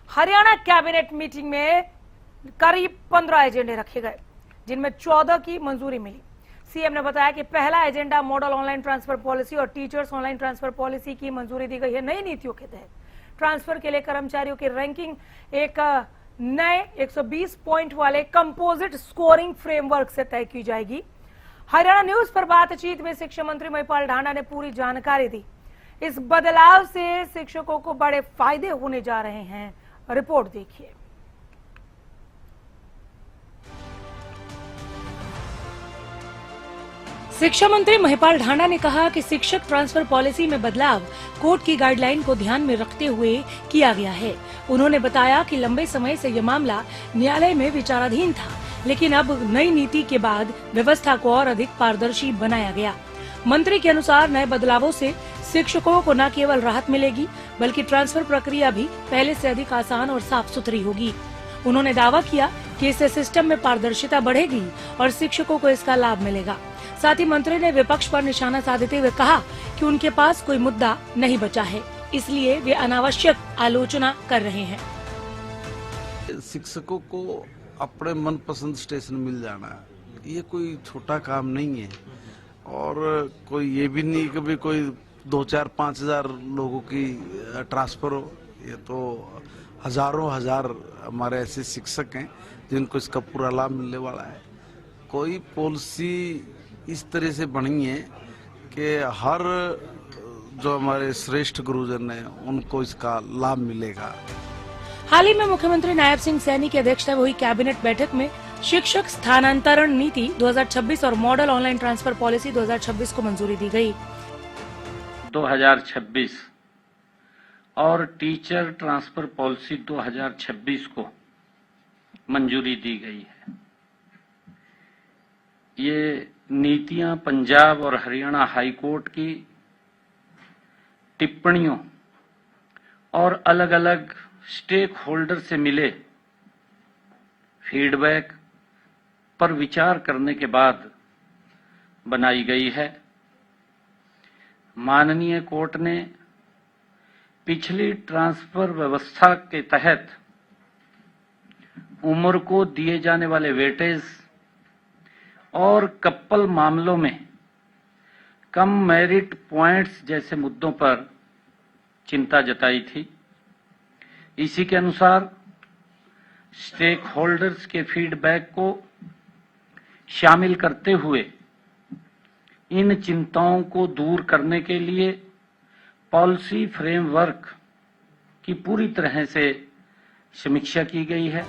Haryana cabinet meeting में करीब 15 एजेंडे रखे गए, जिनमें 14 की मंजूरी मिली। सीएम ने बताया कि पहला agenda model online transfer policy और टीचर्स ऑनलाइन ट्रांसफर पॉलिसी की मंजूरी दी गई है। नई नीतियों के तहत ट्रांसफर के लिए कर्मचारियों की रैंकिंग एक नए 120 पॉइंट वाले कंपोजिट स्कोरिंग फ्रेमवर्क से तय की जाएगी। हरियाणा न्यूज पर बातचीत में शिक्षा मंत्री महिपाल ढांडा ने पूरी जानकारी दी। इस बदलाव से शिक्षकों को बड़े फायदे होने जा रहे हैं। रिपोर्ट देखिए। शिक्षा मंत्री महिपाल ढांडा ने कहा कि शिक्षक ट्रांसफर पॉलिसी में बदलाव कोर्ट की गाइडलाइन को ध्यान में रखते हुए किया गया है। उन्होंने बताया कि लंबे समय से यह मामला न्यायालय में विचाराधीन था, लेकिन अब नई नीति के बाद व्यवस्था को और अधिक पारदर्शी बनाया गया। मंत्री के अनुसार नए बदलावों से शिक्षकों को न केवल राहत मिलेगी, बल्कि ट्रांसफर प्रक्रिया भी पहले से अधिक आसान और साफ सुथरी होगी। उन्होंने दावा किया कि इससे सिस्टम में पारदर्शिता बढ़ेगी और शिक्षकों को इसका लाभ मिलेगा। साथ ही मंत्री ने विपक्ष पर निशाना साधते हुए कहा कि उनके पास कोई मुद्दा नहीं बचा है, इसलिए वे अनावश्यक आलोचना कर रहे हैं। शिक्षकों को अपने मनपसंद स्टेशन मिल जाना ये कोई छोटा काम नहीं है, और कोई ये भी नहीं कि भी कोई 2-4-5 लोगों की ट्रांसफर हो। ये तो हजार हमारे ऐसे शिक्षक हैं जिनको इसका पूरा लाभ मिलने वाला है। कोई पॉलिसी इस तरह से बनी है कि हर जो हमारे श्रेष्ठ गुरुजन हैं उनको इसका लाभ मिलेगा। हाल ही में मुख्यमंत्री नायब सिंह सैनी की अध्यक्षता में हुई कैबिनेट बैठक में शिक्षक स्थानांतरण नीति 2026 और मॉडल ऑनलाइन ट्रांसफर पॉलिसी 2026 को मंजूरी दी गई। 2026 और टीचर ट्रांसफर पॉलिसी 2026 को मंजूरी दी गई है। ये नीतियां पंजाब और हरियाणा हाई कोर्ट की टिप्पणियों और अलग अलग स्टेक होल्डर से मिले फीडबैक पर विचार करने के बाद बनाई गई है। माननीय कोर्ट ने पिछली ट्रांसफर व्यवस्था के तहत उम्र को दिए जाने वाले वेटेज और कपल मामलों में कम मेरिट पॉइंट्स जैसे मुद्दों पर चिंता जताई थी। इसी के अनुसार स्टेक होल्डर्स के फीडबैक को शामिल करते हुए इन चिंताओं को दूर करने के लिए पॉलिसी फ्रेमवर्क की पूरी तरह से समीक्षा की गई है।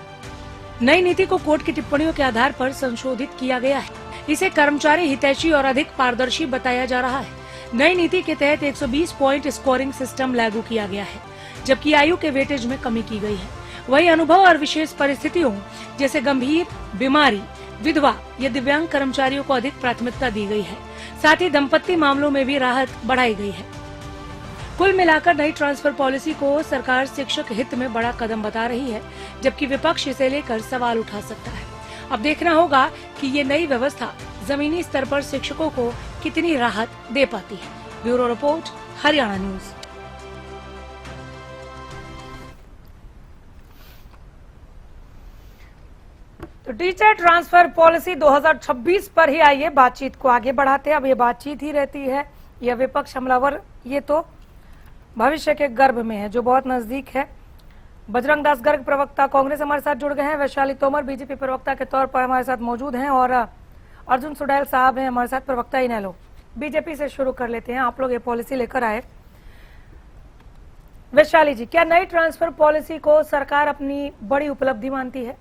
नई नीति को कोर्ट की टिप्पणियों के आधार पर संशोधित किया गया है। इसे कर्मचारी हितैषी और अधिक पारदर्शी बताया जा रहा है। नई नीति के तहत 120 पॉइंट स्कोरिंग सिस्टम लागू किया गया है, जबकि आयु के वेटेज में कमी की गई है। वही अनुभव और विशेष परिस्थितियों जैसे गंभीर बीमारी, विधवा या दिव्यांग कर्मचारियों को अधिक प्राथमिकता दी गई है। साथ ही दंपत्ति मामलों में भी राहत बढ़ाई गई है। कुल मिलाकर नई ट्रांसफर पॉलिसी को सरकार शिक्षक हित में बड़ा कदम बता रही है, जबकि विपक्ष इसे लेकर सवाल उठा सकता है। अब देखना होगा कि ये नई व्यवस्था जमीनी स्तर पर शिक्षकों को कितनी राहत दे पाती है। Bureau report, Haryana news. तो टीचर ट्रांसफर पॉलिसी 2026 पर ही आइए बातचीत को आगे बढ़ाते हैं। अब ये बातचीत ही रहती है, यह विपक्ष हमलावर ये तो भविष्य के गर्भ में है, जो बहुत नजदीक है। बजरंग दास गर्ग प्रवक्ता कांग्रेस हमारे साथ जुड़ गए हैं। वैशाली तोमर बीजेपी प्रवक्ता के तौर पर हमारे साथ मौजूद हैं, और अर्जुन सुडैल साहब हैं हमारे साथ, प्रवक्ता इनेलो। बीजेपी से शुरू कर लेते हैं। आप लोग ये पॉलिसी लेकर आए। वैशाली जी, क्या नई ट्रांसफर पॉलिसी को सरकार अपनी बड़ी उपलब्धि मानती है?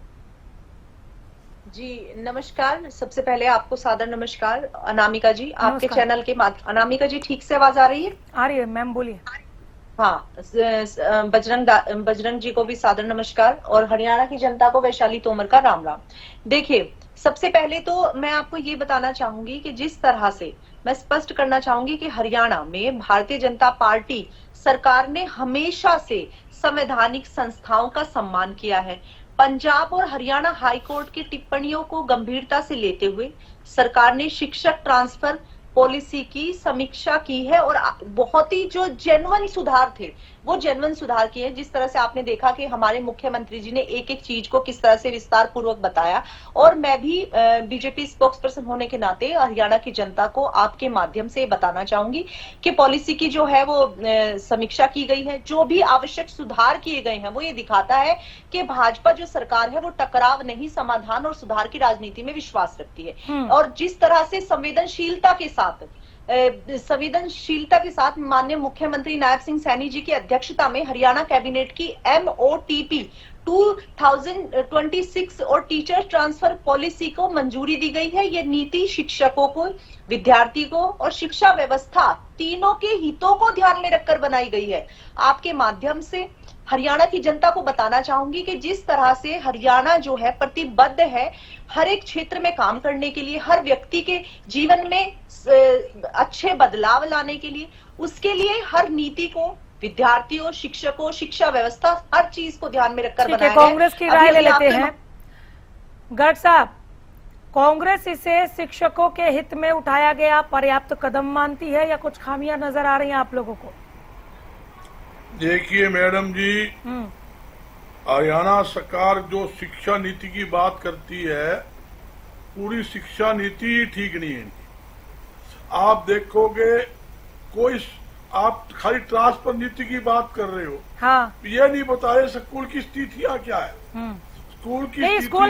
जी नमस्कार। सबसे पहले आपको सादर नमस्कार। अनामिका जी, आपके चैनल के अनामिका जी, ठीक से आवाज आ रही है? आ रही है मैम, बोलिए। हाँ, बजरंग जी को भी सादर नमस्कार, और हरियाणा की जनता को वैशाली तोमर का राम राम। देखिए, सबसे पहले तो मैं आपको ये बताना चाहूंगी कि जिस तरह से मैं स्पष्ट करना चाहूंगी कि हरियाणा में भारतीय जनता पार्टी सरकार ने हमेशा से संवैधानिक संस्थाओं का सम्मान किया है। पंजाब और हरियाणा हाई कोर्ट की टिप्पणियों को गंभीरता से लेते हुए सरकार ने शिक्षक ट्रांसफर पॉलिसी की समीक्षा की है, और बहुत ही जो जेन्युइन सुधार थे वो जेन्युइन सुधार किए। जिस तरह से आपने देखा कि हमारे मुख्यमंत्री जी ने एक एक चीज को किस तरह से विस्तार पूर्वक बताया, और मैं भी बीजेपी स्पोक्स पर्सन होने के नाते हरियाणा की जनता को आपके माध्यम से बताना चाहूंगी कि पॉलिसी की जो है वो समीक्षा की गई है। जो भी आवश्यक सुधार किए गए हैं वो ये दिखाता है कि भाजपा जो सरकार है वो टकराव नहीं, समाधान और सुधार की राजनीति में विश्वास रखती है। और जिस तरह से संवेदनशीलता के साथ माननीय मुख्यमंत्री नायब सिंह सैनी जी की अध्यक्षता में हरियाणा कैबिनेट की MOTP 2026 और टीचर ट्रांसफर पॉलिसी को मंजूरी दी गई है। ये नीति शिक्षकों को, विद्यार्थी को और शिक्षा व्यवस्था तीनों के हितों को ध्यान में रखकर बनाई गई है। आपके माध्यम से हरियाणा की जनता को बताना चाहूंगी कि जिस तरह से हरियाणा जो है प्रतिबद्ध है हर एक क्षेत्र में काम करने के लिए, हर व्यक्ति के जीवन में अच्छे बदलाव लाने के लिए, उसके लिए हर नीति को, विद्यार्थियों, शिक्षकों, शिक्षा व्यवस्था, हर चीज को ध्यान में रखकर बनाया है। कांग्रेस की राय ले लेते हैं। गर्ग साहब, कांग्रेस इसे शिक्षकों के हित में उठाया गया पर्याप्त कदम मानती है या कुछ खामियां नजर आ रही हैं आप लोगों को? देखिए मैडम जी, हरियाणा सरकार जो शिक्षा नीति की बात करती है, पूरी शिक्षा नीति ठीक नहीं है इनकी। आप देखोगे कोई, आप खाली ट्रांसफर नीति की बात कर रहे हो, हाँ। ये नहीं बता रहे स्कूल की स्थितियां क्या है। स्कूल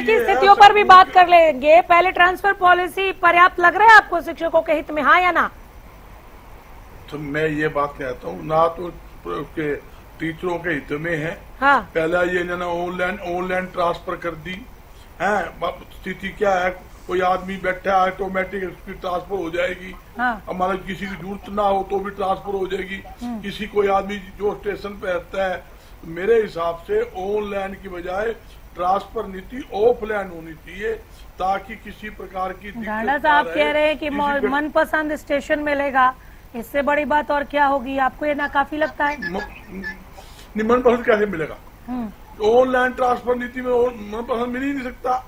की स्थितियों पर भी बात कर लेंगे। पहले ट्रांसफर पॉलिसी पर्याप्त लग रहा है आपको शिक्षकों के हित में, हाँ या ना? तो मैं ये बात कहता हूँ, ना तो के टीचरों के हित में है। हाँ। पहला ये इन्होंने ऑनलाइन ट्रांसफर कर दी है। स्थिति क्या है, कोई आदमी बैठा है ऑटोमेटिक उसकी ट्रांसफर हो जाएगी। हाँ। हमारा किसी की जरूरत ना हो तो भी ट्रांसफर हो जाएगी। किसी कोई आदमी जो स्टेशन पे रहता है, मेरे हिसाब से ऑनलाइन की बजाय ट्रांसफर नीति ऑफलाइन होनी चाहिए, ताकि किसी प्रकार की दिक्कत। आप कह रहे हैं कि मनपसंद स्टेशन मिलेगा, इससे बड़ी बात और क्या होगी? आपको ये नाकाफी लगता है? मनपसंद कैसे मिलेगा? ऑनलाइन ट्रांसफर नीति में मनपसंद मिल ही नहीं सकता।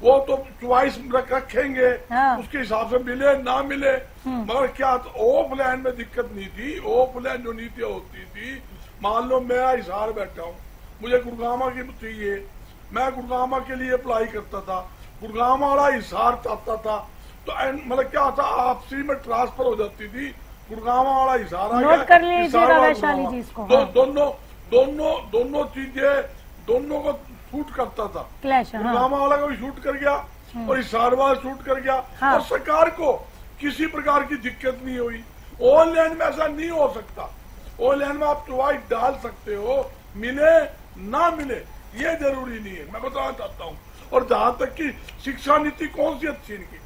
वो तो चॉइस रखेंगे, हाँ। उसके हिसाब से मिले ना मिले। मगर क्या ऑफलाइन में दिक्कत नहीं थी। ऑफलाइन जो नीतियां होती थी, मान लो मैं हिसार बैठा हूँ, मुझे गुड़गामा की चाहिए, मैं गुड़गामा के लिए अप्लाई करता था, गुड़गामा वाला हिसार चाहता था, तो मतलब क्या था, आपसी में ट्रांसफर हो जाती थी। गुड़गामा वाला हिसार आ गया, दोनों चीजें दोनों को शूट करता था। गुड़गामा वाला को भी शूट कर गया और हिसार वाला शूट कर गया। हाँ। और सरकार को किसी प्रकार की दिक्कत नहीं हुई। ऑनलाइन में ऐसा नहीं हो सकता। ऑनलाइन में आप चॉइस डाल सकते हो, मिले ना मिले ये जरूरी नहीं है, मैं बताना चाहता हूँ। और जहां तक की शिक्षा नीति कौन सी अच्छी इनकी,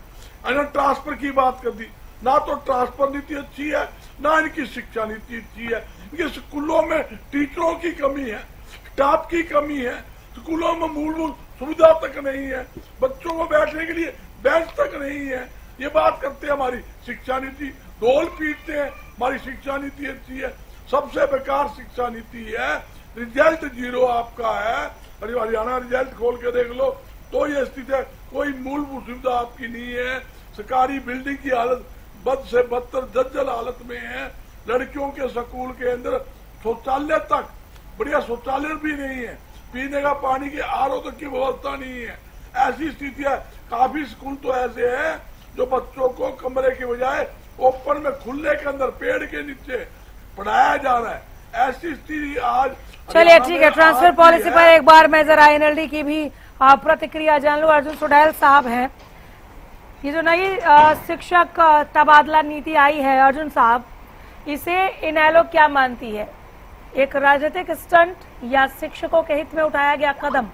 ट्रांसफर की बात कर दी, ना तो ट्रांसफर नीति अच्छी है, ना इनकी शिक्षा नीति अच्छी है। इनके स्कूलों में टीचरों की कमी है, स्टाफ की कमी है, स्कूलों में मूलभूत सुविधा तक नहीं है, बच्चों को बैठने के लिए बेंच तक नहीं है। ये बात करते हैं हमारी शिक्षा नीति, ढोल पीटते हैं हमारी शिक्षा नीति अच्छी है। सबसे बेकार शिक्षा नीति है, रिजल्ट जीरो आपका है। हरियाणा रिजल्ट खोल के देख लो तो ये स्थिति है, कोई मूलभूत सुविधा आपकी नहीं है। सरकारी बिल्डिंग की हालत बद से बदतर जर्जर हालत में है। लड़कियों के स्कूल के अंदर शौचालय तक, बढ़िया शौचालय भी नहीं है, पीने का पानी की RO तक की व्यवस्था नहीं है। ऐसी स्थिति है। काफी स्कूल तो ऐसे हैं जो बच्चों को कमरे के बजाय ओपन में, खुले के अंदर, पेड़ के नीचे पढ़ाया जा रहा है। ऐसी स्थिति आज। चलिए ठीक है, ट्रांसफर पॉलिसी पर एक बार मैं जरा NLD की भी प्रतिक्रिया जान लूं। अर्जुन सुडैल साहब हैं, ये जो नई शिक्षक तबादला नीति आई है, अर्जुन साहब, इसे इनेलो क्या मानती है? एक राजनीतिक स्टंट या शिक्षकों के हित में उठाया गया कदम?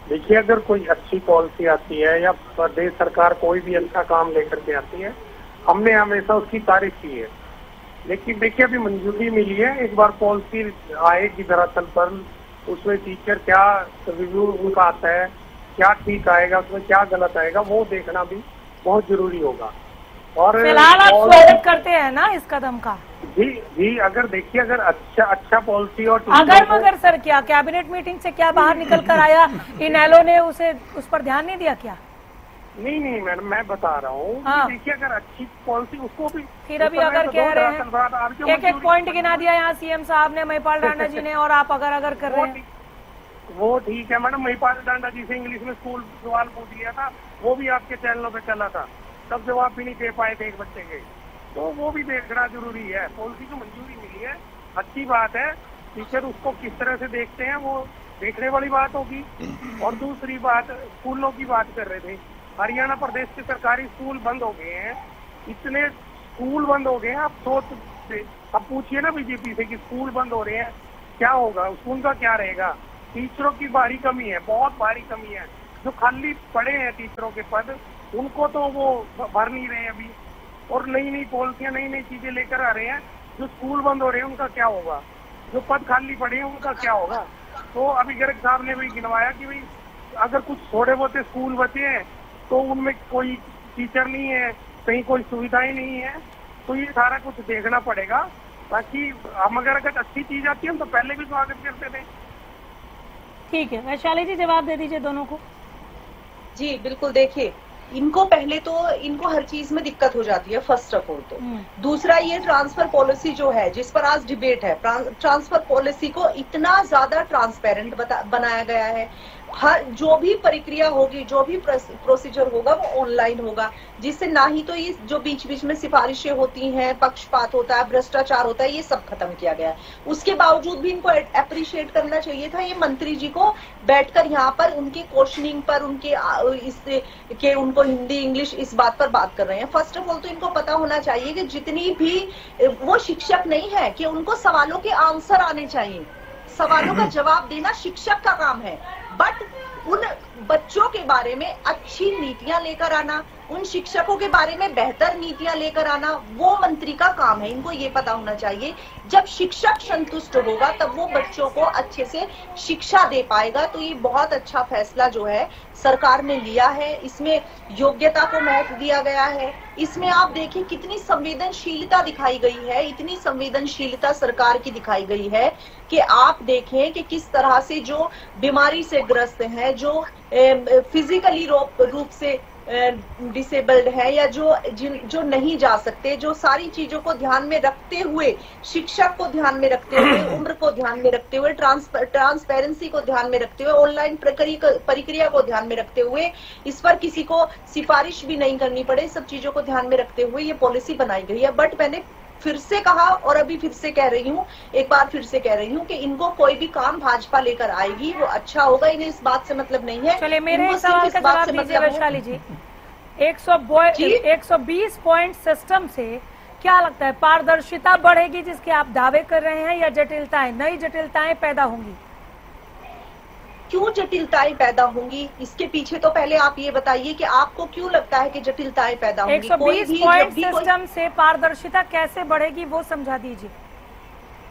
देखिए, अगर कोई अच्छी पॉलिसी आती है या प्रदेश सरकार कोई भी अच्छा काम लेकर के आती है, हमने हमेशा उसकी तारीफ की है। लेकिन देखिए, अभी मंजूरी मिली है, एक बार पॉलिसी आएगी धरातल पर, उसमें टीचर क्या रिव्यू उनका आता है, क्या ठीक आएगा, उसमें क्या गलत आएगा, वो देखना भी बहुत जरूरी होगा। और फिलहाल आप स्वागत करते हैं ना इस कदम का? जी, अगर देखिए, अगर अच्छा पॉलिसी और अगर मगर सर, क्या कैबिनेट मीटिंग से क्या बाहर निकल कर आया, इनेलो ने उस पर ध्यान नहीं दिया क्या? नहीं मैडम, मैं बता रहा हूँ हाँ। देखिए, अगर अच्छी पॉलिसी उसको भी फिर अभी अगर कह रहे हैं एक एक पॉइंट गिना दिया यहाँ सीएम साहब ने, महिपाल डांडा जी ने, और आप अगर कर रहे हैं। वो ठीक है मैडम, महिपाल डांडा जी से इंग्लिश में स्कूल सवाल पूछ लिया था, वो भी आपके चैनलों पे चला था, तब जवाब भी नहीं दे पाए थे एक बच्चे के, तो वो भी देखना जरूरी है। पॉलिसी को मंजूरी मिली है, अच्छी बात है, टीचर उसको किस तरह से देखते हैं वो देखने वाली बात होगी। और दूसरी बात, स्कूलों की बात कर रहे थे, हरियाणा प्रदेश के सरकारी स्कूल बंद हो गए हैं, इतने स्कूल बंद हो गए हैं, आप सोच, अब पूछिए ना बीजेपी से कि स्कूल बंद हो रहे हैं क्या होगा, स्कूल का क्या रहेगा। टीचरों की भारी कमी है, बहुत भारी कमी है, जो खाली पड़े हैं टीचरों के पद, उनको तो वो भर नहीं रहे अभी, और नई पॉलिसियां, नई चीजें लेकर आ रहे हैं। जो स्कूल बंद हो रहे हैं उनका क्या होगा, जो पद खाली पड़े हैं उनका क्या होगा। तो अभी गर्ग साहब ने भी गिनवाया कि भाई अगर कुछ थोड़े बहुत स्कूल बचे हैं तो उनमें कोई टीचर नहीं है, कहीं कोई सुविधाएं नहीं है, तो ये सारा कुछ देखना पड़ेगा। ताकि हम अगर अच्छी चीज आती है हम तो पहले भी स्वागत करते थे। ठीक है, वैशाली जी जवाब दे दीजिए दोनों को। जी बिल्कुल, देखिए इनको पहले तो इनको हर चीज में दिक्कत हो जाती है, फर्स्ट ऑफ ऑल तो। दूसरा, ये ट्रांसफर पॉलिसी जो है जिस पर आज डिबेट है, ट्रांसफर पॉलिसी को इतना ज्यादा ट्रांसपेरेंट बनाया गया है। हर जो भी प्रक्रिया होगी, जो भी प्रोसीजर होगा वो ऑनलाइन होगा, जिससे ना ही तो ये जो बीच बीच में सिफारिशें होती हैं, पक्षपात होता है, भ्रष्टाचार होता है, ये सब खत्म किया गया है। उसके बावजूद भी इनको अप्रिशिएट करना चाहिए था, ये मंत्री जी को बैठकर यहाँ पर उनके क्वेश्चनिंग पर उनके उनको हिंदी इंग्लिश इस बात पर बात कर रहे हैं। फर्स्ट ऑफ ऑल तो इनको पता होना चाहिए कि जितनी भी वो शिक्षक नहीं है कि उनको सवालों के आंसर आने चाहिए, सवालों का जवाब देना शिक्षक का काम है, बट उन बच्चों के बारे में अच्छी नीतियां लेकर आना, उन शिक्षकों के बारे में बेहतर नीतियां लेकर आना, वो मंत्री का काम है। इनको ये पता होना चाहिए जब शिक्षक संतुष्ट होगा तब वो बच्चों को अच्छे से शिक्षा दे पाएगा। तो ये बहुत अच्छा फैसला जो है सरकार ने लिया है, इसमें योग्यता को महत्व दिया गया है। इसमें आप देखिए कितनी संवेदनशीलता दिखाई गई है, इतनी संवेदनशीलता सरकार की दिखाई गई है कि आप देखें कि किस तरह से जो बीमारी से ग्रस्त हैं, जो फिजिकली रूप से डिसेबल्ड है, या जो नहीं जा सकते, जो सारी चीजों को ध्यान में रखते हुए, शिक्षक को ध्यान में रखते हुए, उम्र को ध्यान में रखते हुए, ट्रांसपेरेंसी को ध्यान में रखते हुए, ऑनलाइन प्रक्रिया को ध्यान में रखते हुए, इस पर किसी को सिफारिश भी नहीं करनी पड़े, सब चीजों को ध्यान में रखते हुए ये पॉलिसी बनाई गई है। बट मैंने फिर से कहा और अभी फिर से कह रही हूँ, एक बार फिर से कह रही हूँ कि इनको कोई भी काम भाजपा लेकर आएगी वो अच्छा होगा, इन्हें इस बात से मतलब नहीं है। चलिए मेरे सवाल का जवाब दीजिए वैशाली जी। 120 पॉइंट सिस्टम से क्या लगता है, पारदर्शिता बढ़ेगी जिसके आप दावे कर रहे हैं, या जटिलताएं, नई जटिलताएं पैदा होंगी? क्यों जटिलताएं पैदा होंगी, इसके पीछे तो पहले आप ये बताइए कि आपको क्यों लगता है कि जटिलताएं पैदा होंगी। 120 पॉइंट सिस्टम से पारदर्शिता कैसे बढ़ेगी वो समझा दीजिए।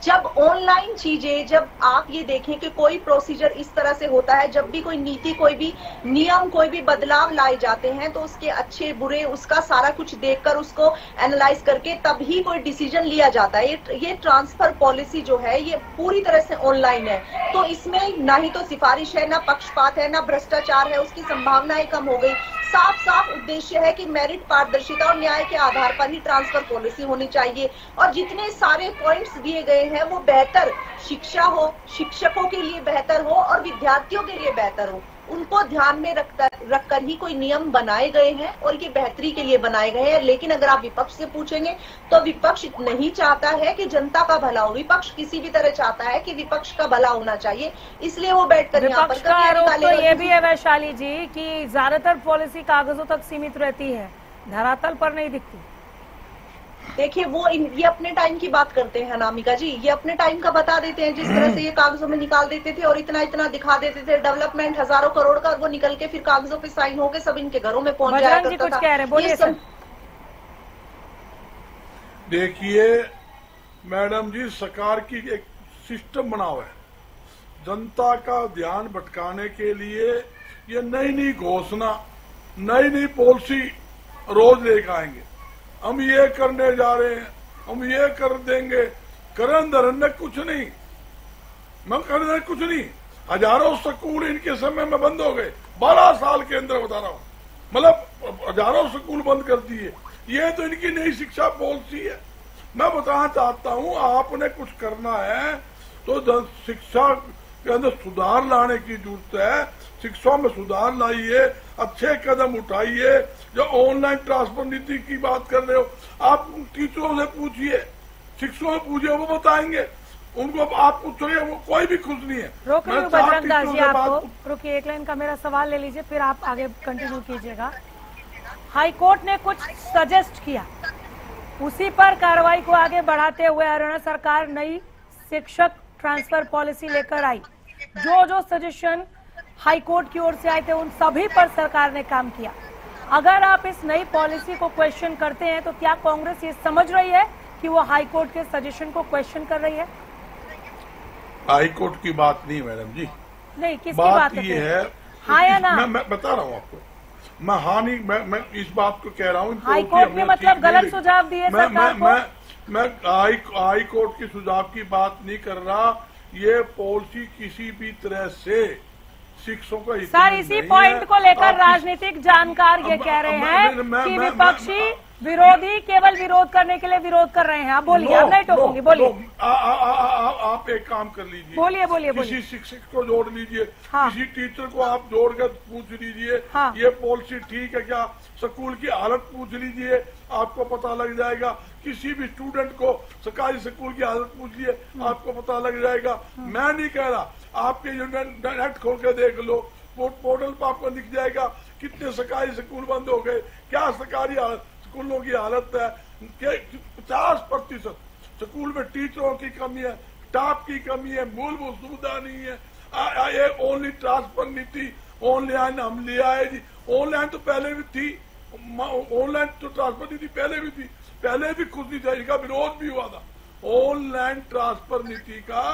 जब ऑनलाइन चीजें, जब आप ये देखें कि कोई प्रोसीजर इस तरह से होता है, जब भी कोई नीति, कोई भी नियम, कोई भी बदलाव लाए जाते हैं तो उसके अच्छे बुरे, उसका सारा कुछ देखकर, उसको एनालाइज करके तब ही कोई डिसीजन लिया जाता है। ये ट्रांसफर पॉलिसी जो है ये पूरी तरह से ऑनलाइन है, तो इसमें ना ही तो सिफारिश है, ना पक्षपात है, ना भ्रष्टाचार है, उसकी संभावनाएं कम हो गई। साफ साफ उद्देश्य है कि मेरिट, पारदर्शिता और न्याय के आधार पर ही ट्रांसफर पॉलिसी होनी चाहिए, और जितने सारे पॉइंट्स दिए गए हैं वो बेहतर शिक्षा हो, शिक्षकों के लिए बेहतर हो और विद्यार्थियों के लिए बेहतर हो, उनको ध्यान में रखकर ही कोई नियम बनाए गए हैं और ये बेहतरी के लिए बनाए गए हैं। लेकिन अगर आप विपक्ष से पूछेंगे तो विपक्ष नहीं चाहता है कि जनता का भला हो, विपक्ष किसी भी तरह चाहता है कि विपक्ष का भला होना चाहिए, इसलिए वो बैठकर यहाँ पर तो ये भी है वैशाली जी कि ज्यादातर पॉलिसी कागजों तक सीमित रहती है, धरातल पर नहीं दिखती। देखिए वो ये अपने टाइम की बात करते हैं अनामिका जी, ये अपने टाइम का बता देते हैं, जिस तरह से ये कागजों में निकाल देते थे और इतना इतना दिखा देते थे, डेवलपमेंट हजारों करोड़ का, वो निकल के फिर कागजों पे साइन होके सब इनके घरों में पहुंच जाया करता था। कह रहे बोलिए सर। देखिए मैडम जी, सरकार की एक सिस्टम बना हुआ है जनता का ध्यान भटकाने के लिए। ये नई घोषणा, नई पॉलिसी रोज लेकर आएंगे, हम ये करने जा रहे हैं, हम ये कर देंगे, करण धरन कुछ नहीं, मैं कर कुछ नहीं। हजारों स्कूल इनके समय में बंद हो गए, 12 साल के अंदर बता रहा हूँ, मतलब हजारों स्कूल बंद कर दिए। ये तो इनकी नई शिक्षा पॉलिसी है। मैं बताना चाहता हूँ, आपने कुछ करना है तो शिक्षा के अंदर सुधार लाने की जरूरत है। शिक्षा में सुधार लाइए, अच्छे कदम उठाइए। जो ऑनलाइन ट्रांसफर नीति की बात कर रहे हो, आप टीचरों से पूछिए, शिक्षकों से पूछिए, वो बताएंगे। उनको आप पूछोगे, वो कोई भी खुश नहीं है। रोकिए बजरंग दास जी, आपको रुकिए, एक लाइन का मेरा सवाल ले लीजिए, फिर आप आगे कंटिन्यू कीजिएगा। हाई कोर्ट ने कुछ सजेस्ट किया, उसी पर कार्रवाई को आगे बढ़ाते हुए हरियाणा सरकार नई शिक्षक ट्रांसफर पॉलिसी लेकर आई। जो जो सजेशन हाई कोर्ट की ओर से आए थे उन सभी पर सरकार ने काम किया। अगर आप इस नई पॉलिसी को क्वेश्चन करते हैं तो क्या कांग्रेस ये समझ रही है कि वो हाई कोर्ट के सजेशन को क्वेश्चन कर रही है? हाई कोर्ट की बात नहीं मैडम जी, नहीं, किसकी बात ये है? हाँ या ना? मैं बता रहा हूँ आपको, मैं हाँ नहीं, मैं इस बात को कह रहा हूँ। हाई कोर्ट ने मतलब गलत सुझाव दिए सरकार को? मैं हाई कोर्ट के सुझाव की बात नहीं कर रहा। ये पॉलिसी किसी भी तरह से शिक्षकों का सर, इसी पॉइंट को लेकर राजनीतिक जानकार ये कह रहे हैं कि विपक्षी विरोधी केवल विरोध करने के लिए विरोध कर रहे हैं। आप बोलिए, आप नहीं टोकूंगी, बोलिए। आप एक काम कर लीजिए, बोलिए। किसी शिक्षक को जोड़ लीजिए, हाँ। किसी टीचर को आप जोड़कर पूछ लीजिए, हाँ। ये पॉलिसी ठीक है क्या, स्कूल की हालत पूछ लीजिए, आपको पता लग जाएगा। किसी भी स्टूडेंट को सरकारी स्कूल की हालत पूछ लिए, आपको पता लग जाएगा। मैं नहीं कह रहा, आपके नेट खोल के देख लो, पोर्टल पर आपको दिख जाएगा कितने सरकारी स्कूल बंद हो गए, क्या सरकारी स्कूलों की हालत है। 50% स्कूल में टीचरों की कमी है, स्टाफ की कमी है, मूलभूत सुविधा नहीं है। ये ओनली ट्रांसफर नीति ऑनलाइन हम ले आए जी। ऑनलाइन तो पहले भी थी, ऑनलाइन तो ट्रांसफर नीति पहले भी थी, पहले भी खुद नहीं था, इनका विरोध भी हुआ था। ऑनलाइन ट्रांसफर नीति का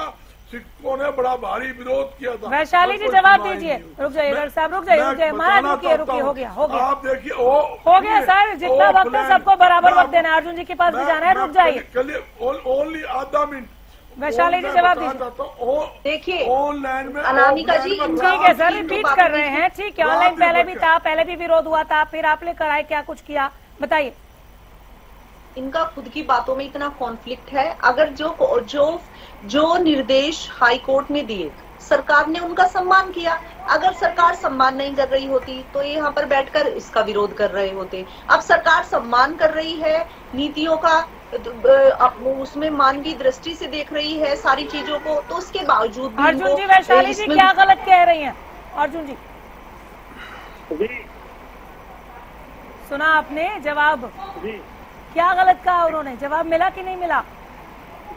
शिक्षकों ने बड़ा भारी विरोध किया था। वैशाली जी जवाब दीजिए। रुक जाइए साहब, रुक जाइए महाराज, रुकिए, हो गया आप देखिए, हो गया सर, जितना वक्त है सबको बराबर वक्त देना है। अर्जुन जी के पास भी जाना है, रुक जाइए। ओनली आधा मिनट। वैशाली जी जवाब दीजिए। देखिए ऑनलाइन में अनामिका जी, ठीक है सर, रिपीट कर रहे हैं, ठीक है। ऑनलाइन पहले भी था, पहले भी विरोध हुआ था, फिर आप लेकर आए, क्या कुछ किया, बताइए। इनका खुद की बातों में इतना कॉन्फ्लिक्ट है। अगर जो निर्देश हाई कोर्ट ने दिए, सरकार ने उनका सम्मान किया। अगर सरकार सम्मान नहीं कर रही होती तो ये यहाँ पर बैठकर इसका विरोध कर रहे होते। अब सरकार सम्मान कर रही है नीतियों का, उसमें मानवीय दृष्टि से देख रही है सारी चीजों को, तो उसके बावजूद भी अर्जुन जी, वैशाली जी क्या गलत कह रही हैं? अर्जुन जी सुना आपने जवाब? क्या गलत कहा उन्होंने? जवाब मिला कि नहीं मिला?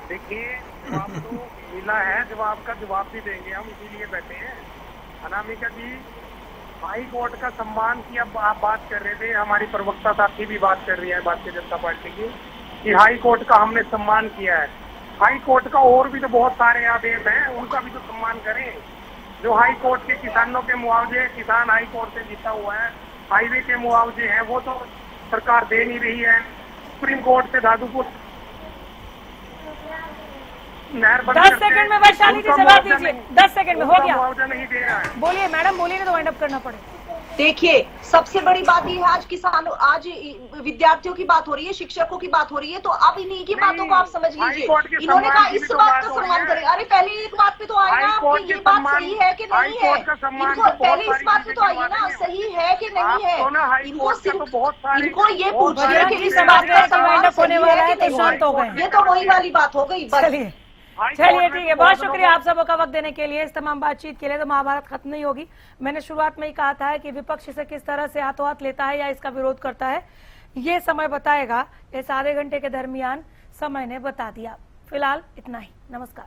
देखिए, जवाब तो मिला है, जवाब का जवाब भी देंगे हम, इसीलिए बैठे हैं। अनामिका जी, हाई कोर्ट का सम्मान की अब आप बात कर रहे थे, हमारी प्रवक्ता साथी भी बात कर रही है भारतीय जनता पार्टी की, कि हाई कोर्ट का हमने सम्मान किया है। हाई कोर्ट का और भी तो बहुत सारे आदेश हैं, उनका भी तो सम्मान करें। जो हाई कोर्ट के किसानों के मुआवजे, किसान हाई कोर्ट से जीता हुआ है, हाईवे के मुआवजे हैं, वो तो सरकार दे नहीं रही है। सुप्रीम कोर्ट से धादुपुर 10 सेकंड में वैशाली जी जवाब दीजिए। 10 सेकंड में हो गया, मुआवजा नहीं दे रहा है। बोलिए मैडम, बोलिए, नहीं तो वाइंड अप करना पड़ेगा। देखिए, सबसे बड़ी बात ये है, आज किसानों, आज विद्यार्थियों की बात हो रही है, शिक्षकों की बात हो रही है, तो अब इन्हीं की बातों को आप समझ लीजिए। इन्होंने कहा इस बात का सम्मान करें। अरे पहले एक बात पे तो आए ना, आपकी ये बात सही है कि नहीं है? इनको पहले इस बात पे तो आइए ना, सही है कि नहीं है? इनको ये पूछिए कि इस बात का सम्मान होने वाला है तो शांत हो गए। ये तो वही वाली बात हो गई। चलिए ठीक है, बहुत शुक्रिया आप सबको का वक्त देने के लिए, इस तमाम बातचीत के लिए। तो महाभारत खत्म नहीं होगी। मैंने शुरुआत में ही कहा था कि विपक्ष इसे किस तरह से हाथों हाथ लेता है या इसका विरोध करता है, ये समय बताएगा। इस आधे घंटे के दरमियान समय ने बता दिया। फिलहाल इतना ही, नमस्कार।